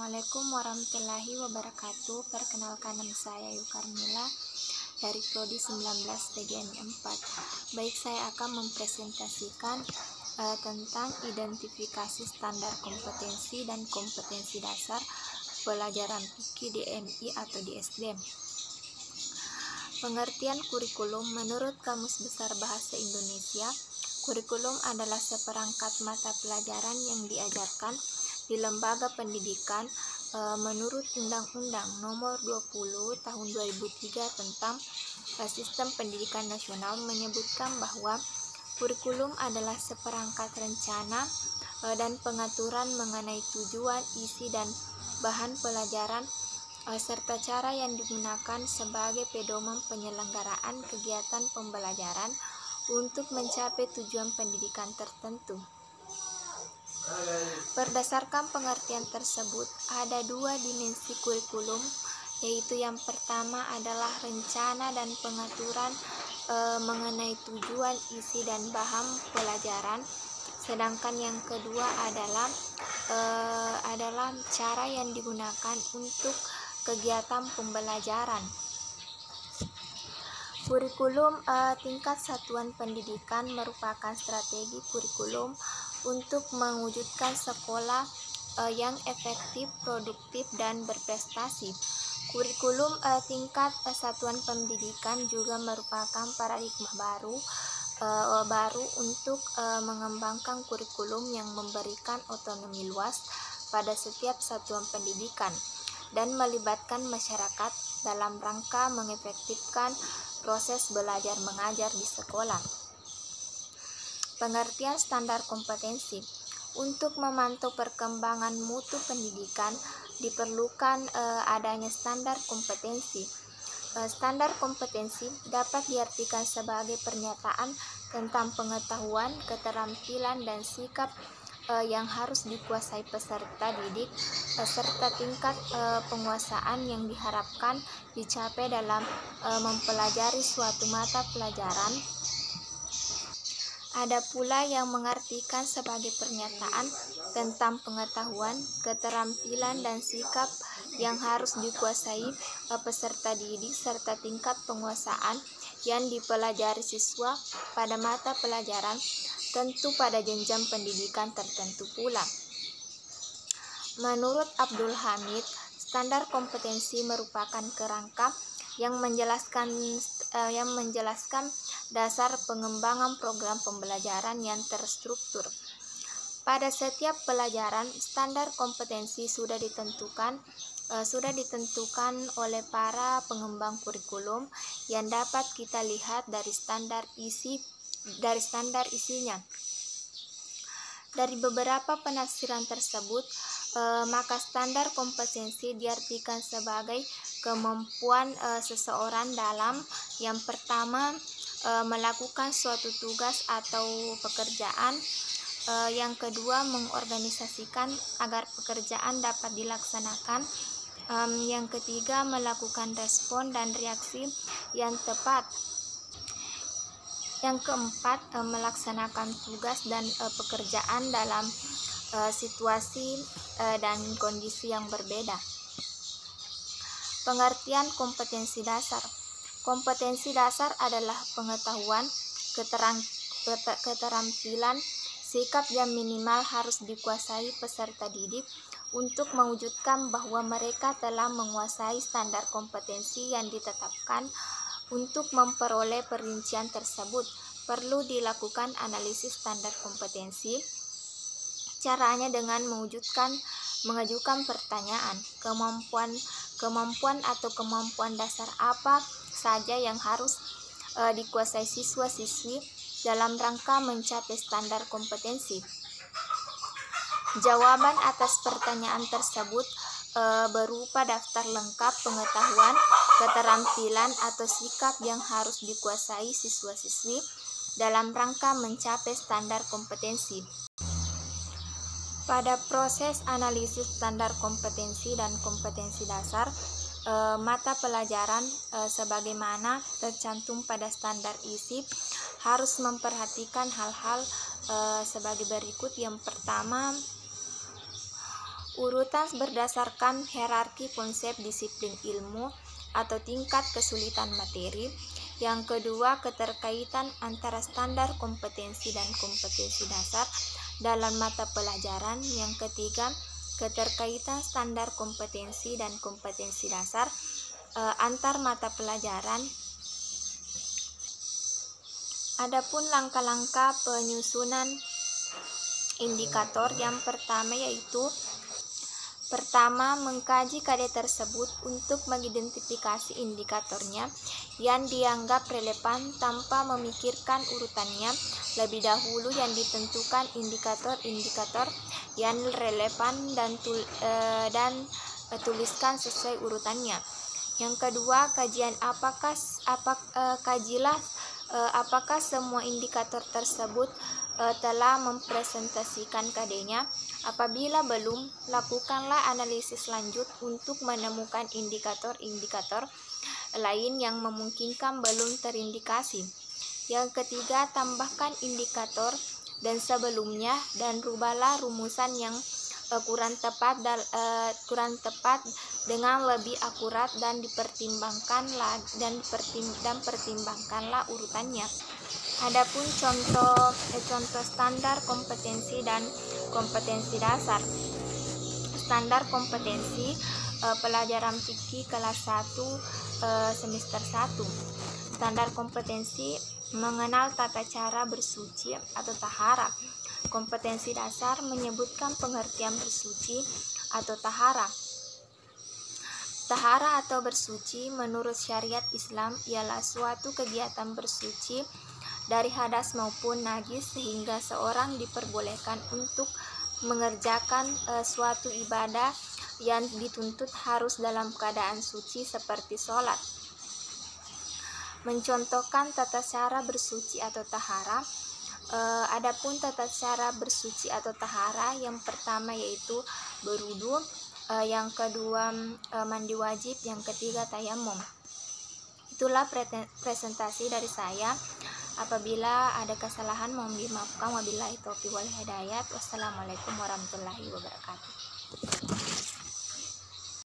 Assalamualaikum warahmatullahi wabarakatuh. Perkenalkan, nama saya Yukarmila dari Prodi 19 PGMI 4. Baik, saya akan mempresentasikan tentang identifikasi standar kompetensi dan kompetensi dasar pelajaran PIKI di MI atau di SDM. Pengertian kurikulum menurut Kamus Besar Bahasa Indonesia, kurikulum adalah seperangkat mata pelajaran yang diajarkan di lembaga pendidikan menurut Undang-Undang Nomor 20 Tahun 2003 tentang Sistem Pendidikan Nasional menyebutkan bahwa kurikulum adalah seperangkat rencana dan pengaturan mengenai tujuan, isi, dan bahan pelajaran serta cara yang digunakan sebagai pedoman penyelenggaraan kegiatan pembelajaran untuk mencapai tujuan pendidikan tertentu. Berdasarkan pengertian tersebut, ada dua dimensi kurikulum, yaitu yang pertama adalah rencana dan pengaturan mengenai tujuan, isi, dan bahan pelajaran, sedangkan yang kedua adalah cara yang digunakan untuk kegiatan pembelajaran. Kurikulum tingkat satuan pendidikan merupakan strategi kurikulum untuk mewujudkan sekolah yang efektif, produktif, dan berprestasi. Kurikulum tingkat satuan pendidikan juga merupakan paradigma baru untuk mengembangkan kurikulum yang memberikan otonomi luas pada setiap satuan pendidikan dan melibatkan masyarakat dalam rangka mengefektifkan proses belajar mengajar di sekolah. Pengertian standar kompetensi. Untuk memantau perkembangan mutu pendidikan diperlukan adanya standar kompetensi. Standar kompetensi dapat diartikan sebagai pernyataan tentang pengetahuan, keterampilan, dan sikap yang harus dikuasai peserta didik serta tingkat penguasaan yang diharapkan dicapai dalam mempelajari suatu mata pelajaran. Ada pula yang mengartikan sebagai pernyataan tentang pengetahuan, keterampilan, dan sikap yang harus dikuasai peserta didik serta tingkat penguasaan yang dipelajari siswa pada mata pelajaran, tentu pada jenjang pendidikan tertentu pula. Menurut Abdul Hamid, standar kompetensi merupakan kerangka yang menjelaskan dasar pengembangan program pembelajaran yang terstruktur. Pada setiap pelajaran, standar kompetensi sudah ditentukan oleh para pengembang kurikulum yang dapat kita lihat dari standar isinya. Dari beberapa penafsiran tersebut, maka standar kompetensi diartikan sebagai kemampuan seseorang dalam yang pertama melakukan suatu tugas atau pekerjaan, yang kedua mengorganisasikan agar pekerjaan dapat dilaksanakan, yang ketiga melakukan respon dan reaksi yang tepat, yang keempat melaksanakan tugas dan pekerjaan dalam situasi dan kondisi yang berbeda. Pengertian kompetensi dasar. Kompetensi dasar adalah pengetahuan, keterampilan, sikap yang minimal harus dikuasai peserta didik untuk mewujudkan bahwa mereka telah menguasai standar kompetensi yang ditetapkan. Untuk memperoleh perincian tersebut, perlu dilakukan analisis standar kompetensi. Caranya dengan mengajukan pertanyaan, kemampuan atau kemampuan dasar apa saja yang harus dikuasai siswa-siswi dalam rangka mencapai standar kompetensi. Jawaban atas pertanyaan tersebut berupa daftar lengkap pengetahuan, keterampilan, atau sikap yang harus dikuasai siswa-siswi dalam rangka mencapai standar kompetensi. Pada proses analisis standar kompetensi dan kompetensi dasar, mata pelajaran sebagaimana tercantum pada standar isi harus memperhatikan hal-hal sebagai berikut. Yang pertama, urutan berdasarkan hierarki konsep disiplin ilmu atau tingkat kesulitan materi. Yang kedua, keterkaitan antara standar kompetensi dan kompetensi dasar dalam mata pelajaran. Yang ketiga, keterkaitan standar kompetensi dan kompetensi dasar antar mata pelajaran. Adapun langkah-langkah penyusunan indikator, yang pertama yaitu mengkaji KD tersebut untuk mengidentifikasi indikatornya yang dianggap relevan tanpa memikirkan urutannya. Lebih dahulu yang ditentukan indikator-indikator yang relevan dan tuliskan sesuai urutannya. Yang kedua, kajilah apakah semua indikator tersebut telah mempresentasikan KD-nya. Apabila belum, lakukanlah analisis lanjut untuk menemukan indikator-indikator lain yang memungkinkan belum terindikasi. Yang ketiga, tambahkan indikator dan sebelumnya dan rubahlah rumusan yang kurang tepat dengan lebih akurat dan pertimbangkanlah urutannya. Adapun contoh standar kompetensi dan kompetensi dasar. Standar kompetensi pelajaran fikih kelas 1 semester 1. Standar kompetensi mengenal tata cara bersuci atau tahara. Kompetensi dasar menyebutkan pengertian bersuci atau tahara. Tahara atau bersuci menurut syariat Islam ialah suatu kegiatan bersuci dari hadas maupun najis sehingga seorang diperbolehkan untuk mengerjakan suatu ibadah yang dituntut harus dalam keadaan suci seperti sholat. Mencontohkan tata cara bersuci atau tahara. Adapun tata cara bersuci atau tahara, yang pertama yaitu berwudu, yang kedua mandi wajib, yang ketiga tayamum. Itulah presentasi dari saya. Apabila ada kesalahan mohon dimaafkan. Wabillahi taufiq wal hidayah. Wassalamualaikum warahmatullahi wabarakatuh.